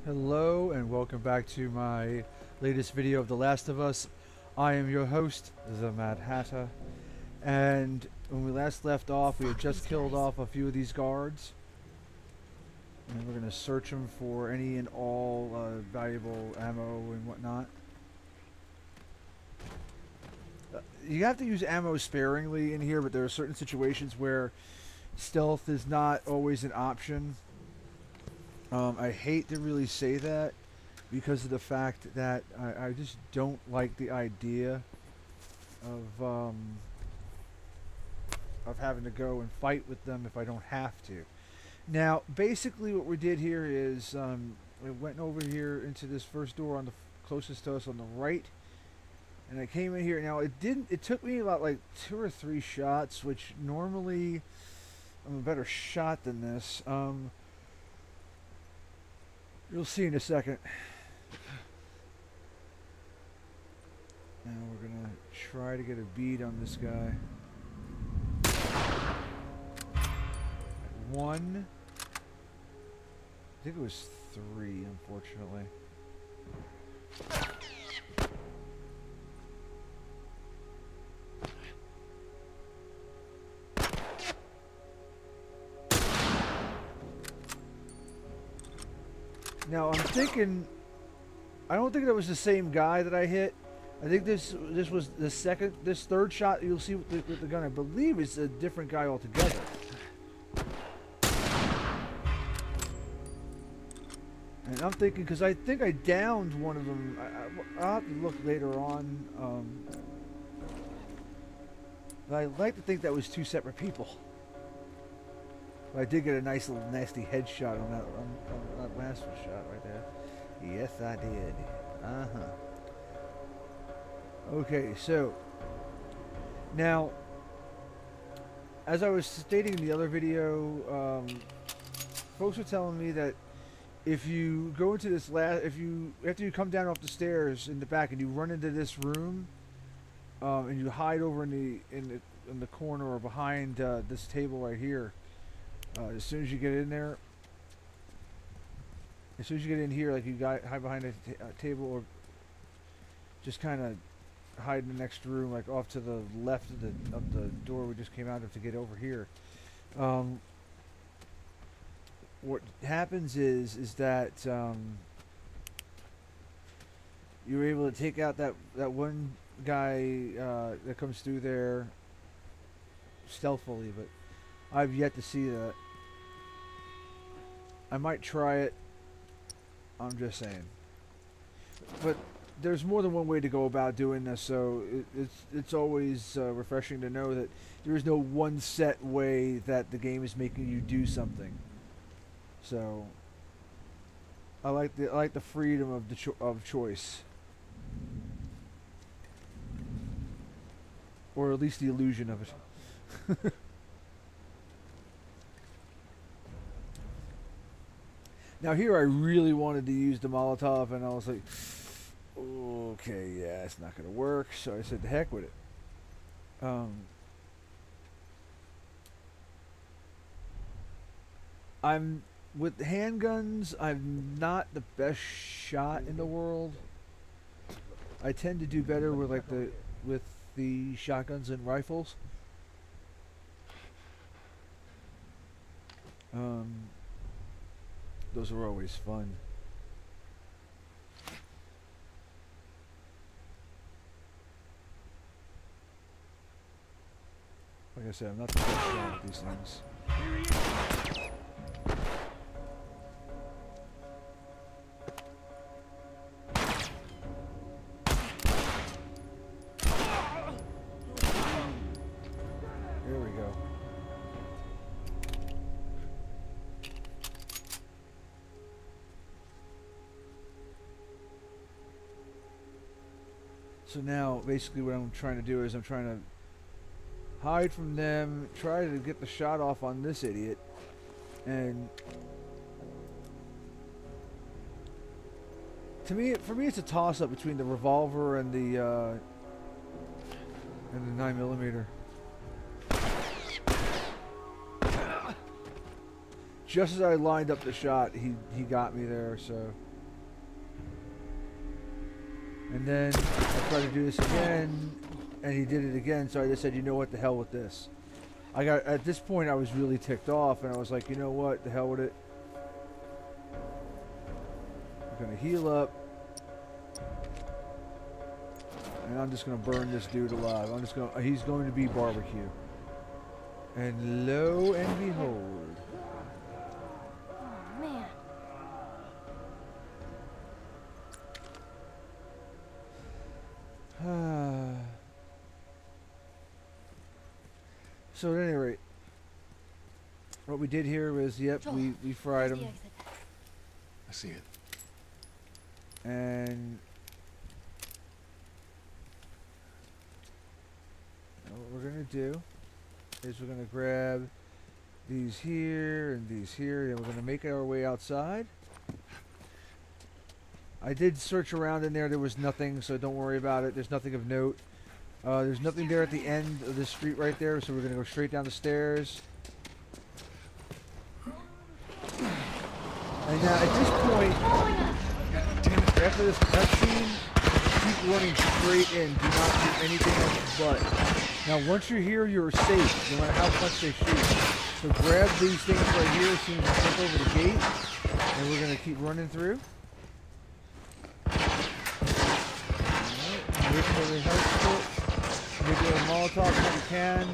Hello and welcome back to my latest video of The Last of Us. I am your host, the Mad Hatter, and when we last left off, we had just killed off a few of these guards, and we're going to search them for any and all valuable ammo and whatnot. You have to use ammo sparingly in here, but there are certain situations where stealth is not always an option. I hate to really say that because of the fact that I just don't like the idea of having to go and fight with them if I don't have to. Now, basically what we did here is we went over here into this first door on the closest to us on the right, and I came in here. Now, it took me about like 2 or 3 shots, which normally I'm a better shot than this. You'll see in a second. Now we're gonna try to get a bead on this guy. 1. I think it was 3, unfortunately. Now I'm thinking, I don't think that was the same guy that I hit. I think this was this third shot you'll see with the gun. I believe it's a different guy altogether. And I'm thinking, because I think I downed one of them. I'll have to look later on. But I like to think that was 2 separate people. I did get a nice little nasty headshot on that last shot right there. Yes, I did. Okay, so now, as I was stating in the other video, folks were telling me that if you go into this after you come down off the stairs in the back and you run into this room, and you hide over in the corner or behind this table right here. As soon as you get in there, as soon as you get in here, like you hide behind a table, or just kind of hide in the next room, like off to the left of the door we just came out of to get over here. What happens is that you're able to take out that one guy that comes through there stealthily, but I've yet to see that. I might try it. I'm just saying. But there's more than one way to go about doing this, so it's always refreshing to know that there is no one set way that the game is making you do something. So I like the freedom of choice, or at least the illusion of it. Now here I really wanted to use the Molotov, and I was like, okay, yeah, it's not going to work. So I said, the heck with it. With handguns, I'm not the best shot in the world. I tend to do better with with the shotguns and rifles. Those are always fun. Like I said, I'm not the best shot at these things. There we go. So now, basically what I'm trying to do is I'm trying to hide from them, try to get the shot off on this idiot, and for me it's a toss-up between the revolver and the 9mm. Just as I lined up the shot, he got me there, so... And then I tried to do this again, and he did it again. So I just said, you know what, the hell with this. At this point, I was really ticked off, and I was like, you know what, the hell with it. I'm gonna heal up, and I'm just gonna burn this dude alive. He's going to be barbecue. And lo and behold. Oh, man. So at any rate, what we did here was, yep, we fried him. I see it. And what we're gonna do is we're gonna grab these here and these here, and we're gonna make our way outside. I did search around in there. There was nothing, so don't worry about it. There's nothing of note. There's nothing there at the end of the street right there, so we're going to go straight down the stairs. And now, at this point, after this cutscene, keep running straight in. Do not do anything else but. Now, once you're here, you're safe, no matter how much they shoot. So grab these things right here as soon as you jump over the gate, and we're going to keep running through. Alright, wait for the health kit. Make a Molotov if you can.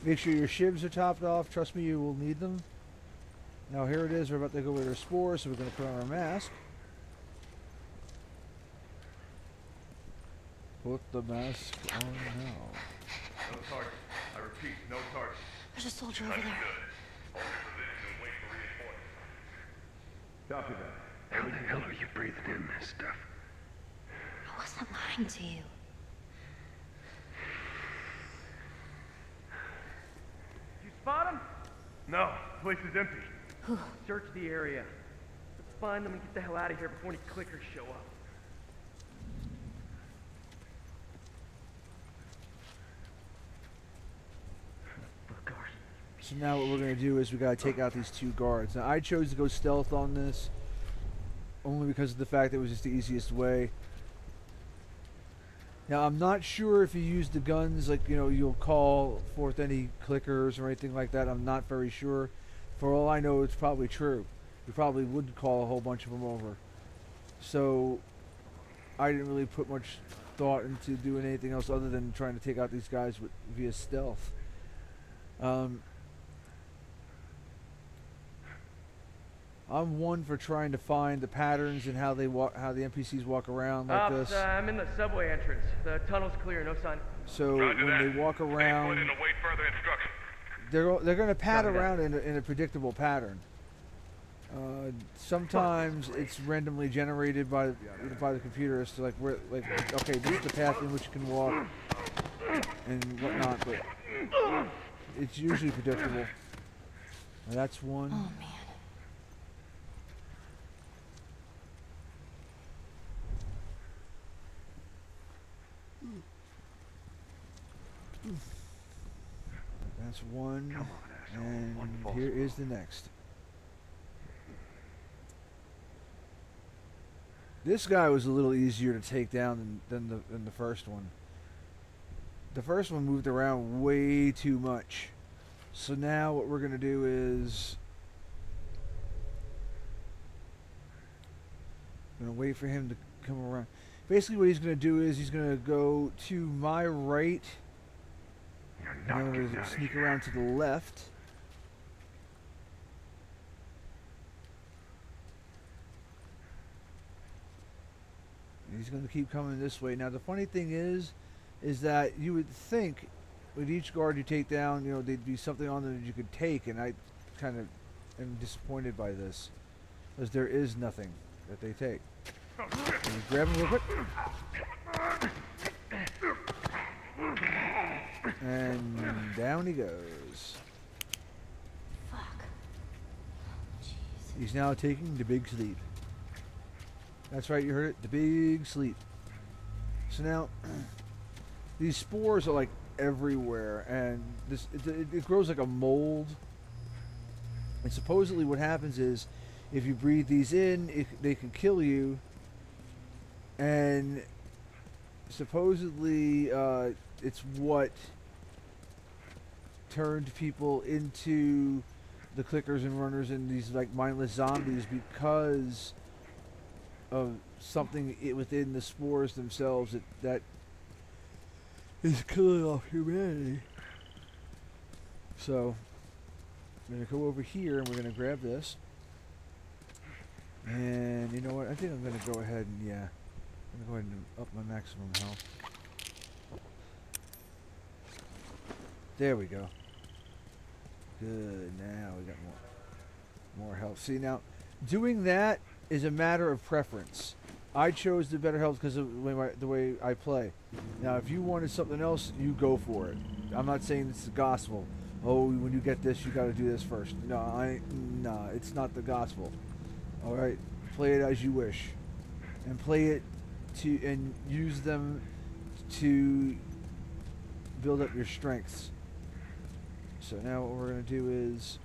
Make sure your shivs are topped off. Trust me, you will need them. Now here it is. We're about to go with our spores, so we're going to put on our mask. Put the mask on now. No target. I repeat, no target. There's a soldier over there. Hold your position and wait for reinforcements. Copy that. How the hell are you breathing in this stuff? I wasn't lying to you. You spot him? No, the place is empty. Search the area. Let's find them and get the hell out of here before any clickers show up. So now what we're going to do is we got to take out these two guards. Now I chose to go stealth on this only because of the fact that it was just the easiest way. Now I'm not sure if you use the guns, like, you know, you'll call forth any clickers or anything like that. I'm not very sure. For all I know, it's probably true. You probably would call a whole bunch of them over. So I didn't really put much thought into doing anything else other than trying to take out these guys via stealth. I'm one for trying to find the patterns and how they walk, how the NPCs walk around like this. I'm in the subway entrance. The tunnel's clear, no sign. So Roger when that. they walk Stay put around, and await further instruction. they're going to pad Roger that. around in a predictable pattern. Sometimes it's randomly generated by the computer as to like where, like, okay, this is the path in which you can walk and whatnot, but it's usually predictable. Now that's one. Oh, man. That's one. Come on, asshole. And One false here is move. the next. This guy was a little easier to take down than the first one. The first one moved around way too much. So now what we're going to do is I'm going to wait for him to come around. Basically what he's going to do is he's going to go to my right. You're And not I'm getting going out to of sneak here. around to the left. And he's going to keep coming this way. Now the funny thing is that you would think with each guard you take down, you know, there'd be something on them that you could take, and I kind of am disappointed by this, because there is nothing that they take. So you grab him real quick. And down he goes. Fuck. Jeez. He's now taking the big sleep. That's right, you heard it, the big sleep. So now, these spores are like everywhere, and this it grows like a mold. And supposedly what happens is, if you breathe these in, they can kill you. And supposedly it's what turned people into the clickers and runners and these like mindless zombies because of something within the spores themselves that is killing off humanity. So I'm gonna go over here and we're gonna grab this. And you know what? I think I'm gonna go ahead and I'm gonna go ahead and up my maximum health. There we go. Good. Now we got more health. See, now doing that is a matter of preference. I chose the better health because of the way I play. Now, if you wanted something else, you go for it. I'm not saying it's the gospel. Oh, when you get this, you got to do this first. No, it's not the gospel. All right, play it as you wish, and play it and use them to build up your strengths. So now what we're gonna do is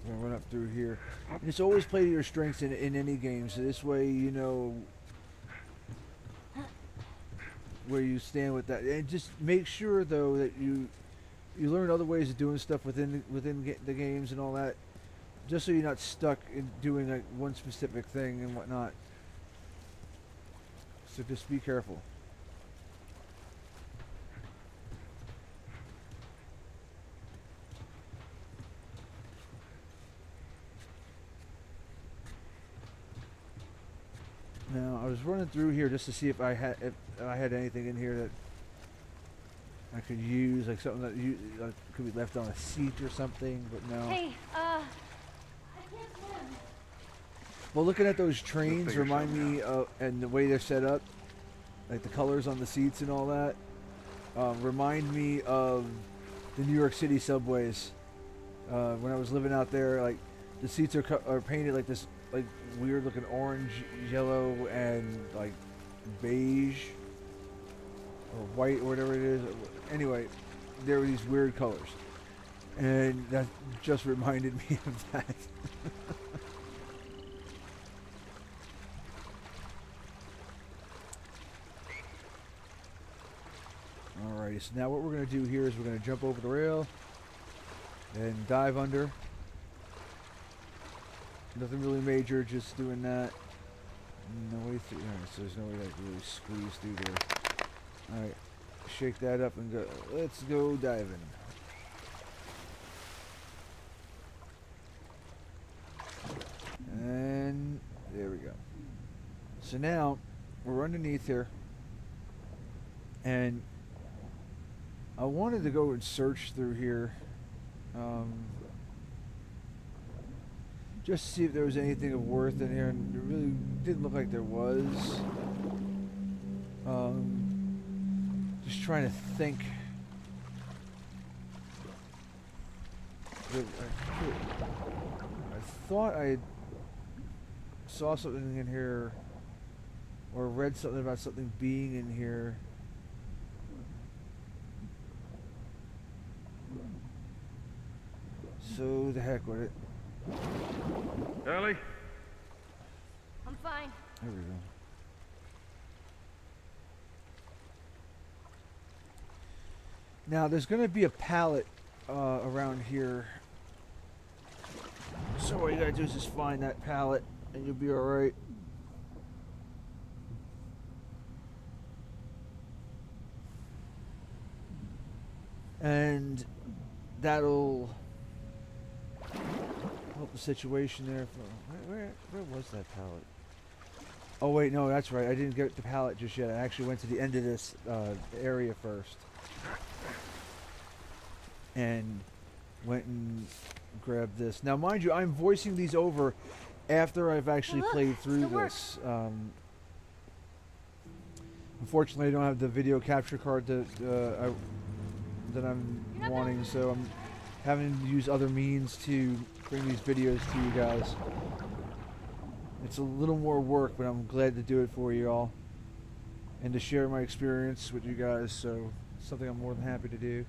we're gonna run up through here. And it's always play to your strengths in any game. So this way you know where you stand with that, and just make sure though that you learn other ways of doing stuff within the games and all that, just so you're not stuck in doing like one specific thing and whatnot. So just be careful. Now I was running through here just to see if I had anything in here that I could use, like something that could be left on a seat or something, but no. Hey, I can't swim. Well, looking at those trains remind me of, and the way they're set up, like the colors on the seats and all that, remind me of the New York City subways. When I was living out there, like the seats are painted like this, like weird looking orange, yellow, and like beige or white or whatever it is. Anyway, there were these weird colors, and that just reminded me of that. Alrighty, so now what we're going to do here is we're going to jump over the rail and dive under. Nothing really major, just doing that. No way through. Alright, so there's no way to really squeeze through there. Alright, shake that up and go. Let's go diving. And there we go. So now we're underneath here, and I wanted to go and search through here, just to see if there was anything of worth in here, and it really didn't look like there was. Just trying to think. I thought I saw something in here, or read something about something being in here. So the heck with it. Ellie? I'm fine. There we go. Now there's going to be a pallet around here. So all you gotta do is just find that pallet and you'll be alright. And that'll help the situation there. Where was that pallet? Oh wait, no, that's right. I didn't get the pallet just yet. I actually went to the end of this area first. And went and grabbed this. Now mind you, I'm voicing these over after I've actually played through this. Unfortunately, I don't have the video capture card that I'm wanting, so I'm having to use other means to bring these videos to you guys. It's a little more work, but I'm glad to do it for you all and to share my experience with you guys, so it's something I'm more than happy to do.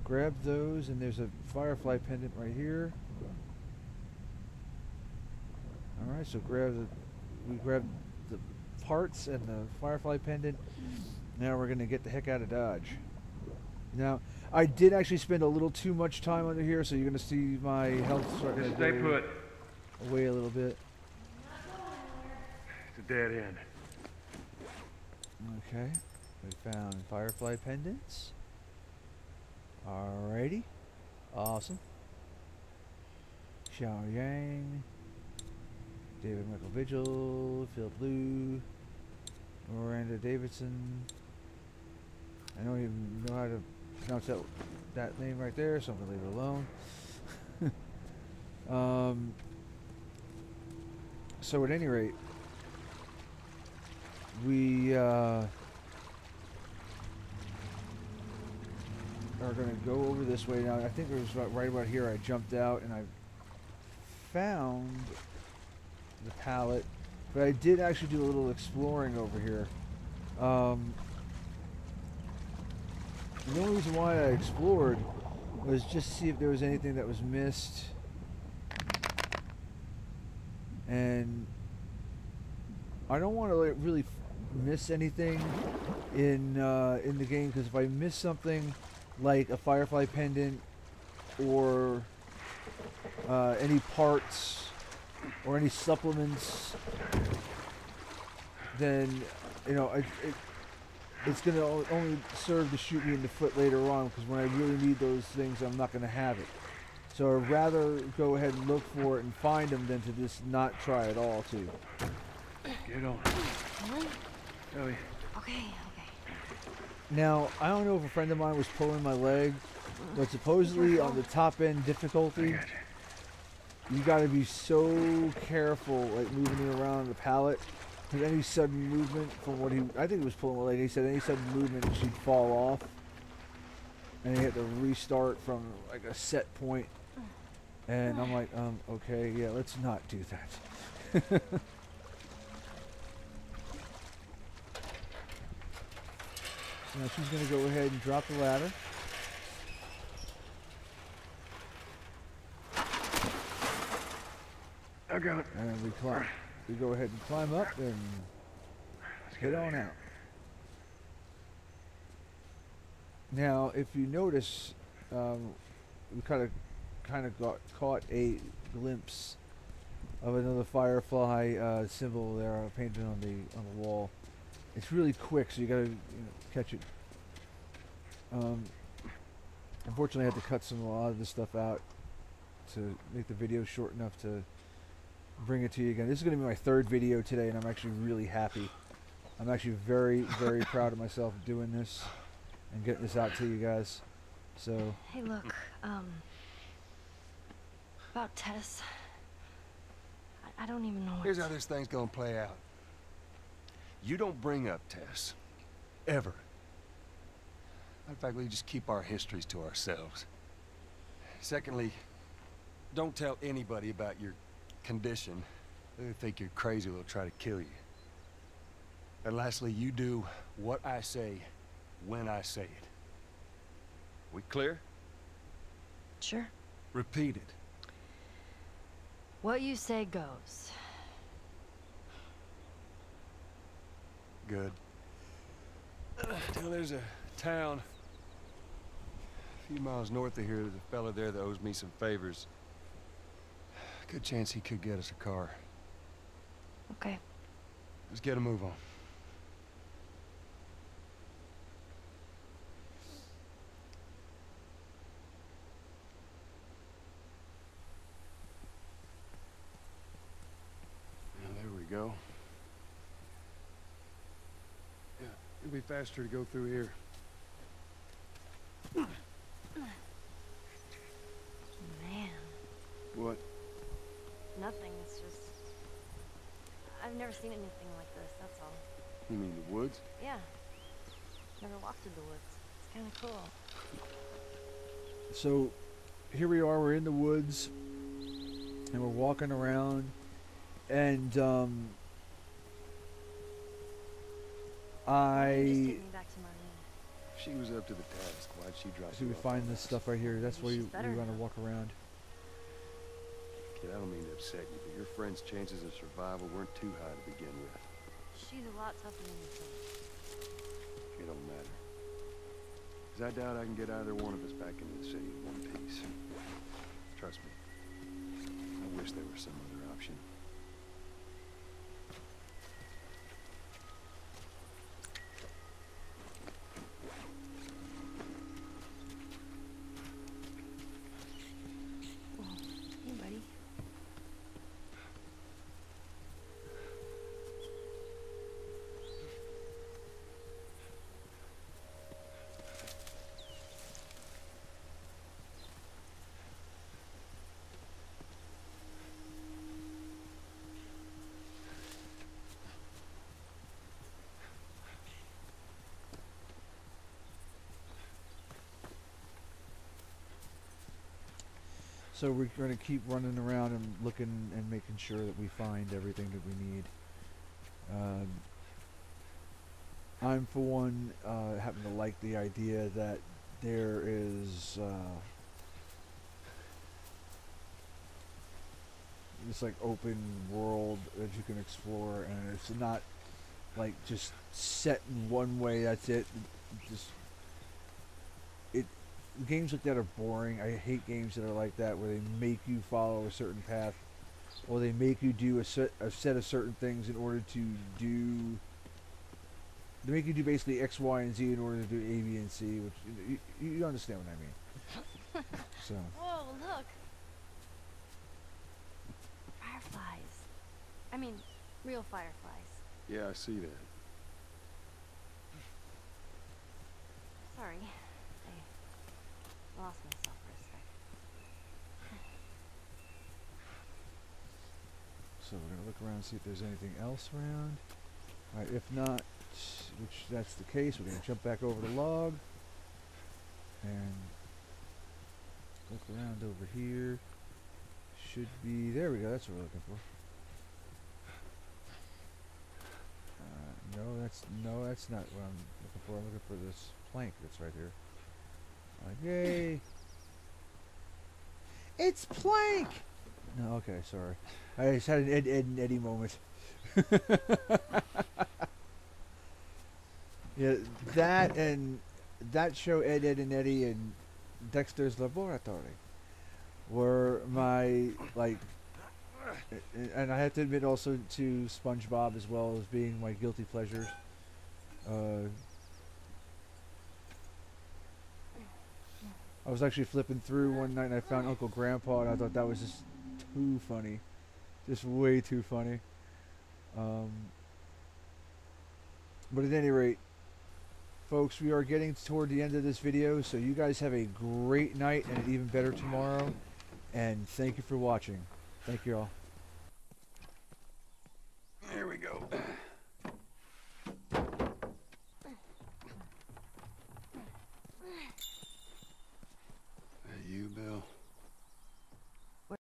Grab those, and there's a firefly pendant right here. All right, so we grabbed the parts and the Firefly pendant. Now we're gonna get the heck out of Dodge. Now, I did actually spend a little too much time under here, so you're gonna see my health starting to Just stay go put. away a little bit. It's a dead end. Okay, we found Firefly pendants. Alrighty, awesome. Xiao Yang, David Michael Vigil, Phil Blue, Miranda Davidson. I don't even know how to pronounce that name right there, so I'm gonna leave it alone. So at any rate, we are going to go over this way now. I think it was right about here I jumped out and I found the pallet, but I did actually do a little exploring over here. The only reason why I explored was just to see if there was anything that was missed, and I don't want to like really miss anything in the game, because if I miss something like a Firefly pendant or any parts or any supplements, then it's going to only serve to shoot me in the foot later on, because when I really need those things, I'm not going to have it. So I'd rather go ahead and look for it and find them than to just not try at all too. Get on. Really? Ellie. Okay. Now, I don't know if a friend of mine was pulling my leg, but supposedly on the top end difficulty, you got to be so careful, like moving it around the pallet, because any sudden movement from what I think he was pulling my leg, he said any sudden movement she'd fall off, and he had to restart from like a set point, and I'm like, okay, yeah, let's not do that. Now she's going to go ahead and drop the ladder. I got it. And we climb. We go ahead and climb up and head on out. Now, if you notice, we kind of got caught a glimpse of another Firefly symbol there painted on the wall. It's really quick, so you gotta catch it. Unfortunately, I had to cut a lot of this stuff out to make the video short enough to bring it to you again. This is gonna be my third video today, and I'm actually really happy. I'm actually very, very proud of myself doing this and getting this out to you guys. So. Hey, look. About Tess. I don't even know what. Here's how this thing's gonna play out. You don't bring up Tess. Ever. In fact, we just keep our histories to ourselves. Secondly, don't tell anybody about your condition. They think you're crazy, they'll try to kill you. And lastly, you do what I say when I say it. We clear? Sure. Repeat it. What you say goes. Good. Till there's a town a few miles north of here. There's a fella there that owes me some favors. Good chance he could get us a car. Okay. Let's get a move on. Now, there we go. Yeah, it'll be faster to go through here. Man, What? nothing. It's just... I've never seen anything like this, that's all. You mean the woods? Yeah. Never walked through the woods. It's kind of cool. So here we are, we're in the woods and we're walking around, and I'm just getting back to Marlene. She was up to the task. Why'd she drop so you we off? find this stuff right here. That's where She's you better want to now. walk around. Kid, I don't mean to upset you, but your friend's chances of survival weren't too high to begin with. She's a lot tougher than you think. It don't matter. 'Cause I doubt I can get either one of us back into the city in one piece. Trust me. I wish there was some other option. Well, hey, buddy. So we're going to keep running around and looking and making sure that we find everything that we need. I'm, for one, happen to like the idea that there is this like open world that you can explore, and it's not like just set in one way. That's it. Games like that are boring. I hate games that are like that, where they make you follow a certain path, or they make you do a set of certain things in order to do. They make you do basically X, Y, and Z in order to do A, B, and C. Which you understand what I mean. So. Whoa, look! Fireflies. I mean, real fireflies. Yeah, I see that. Sorry. I lost myself for a sec. So we're gonna look around and see if there's anything else around. Alright, if not, which that's the case, we're gonna jump back over the log and look around over here. Should be, there we go, that's what we're looking for. No, that's not what I'm looking for. I'm looking for this plank that's right here. Yay! It's Plank! No, okay, sorry. I just had an Ed and Eddie moment. Yeah, that show, Ed and Eddie and Dexter's Laboratory, were my, like, and I have to admit also to SpongeBob as well as being my guilty pleasures. I was actually flipping through one night and I found Uncle Grandpa, and I thought that was just too funny. Just way too funny. But at any rate, folks, we are getting toward the end of this video, so you guys have a great night and an even better tomorrow. And thank you for watching. Thank you all.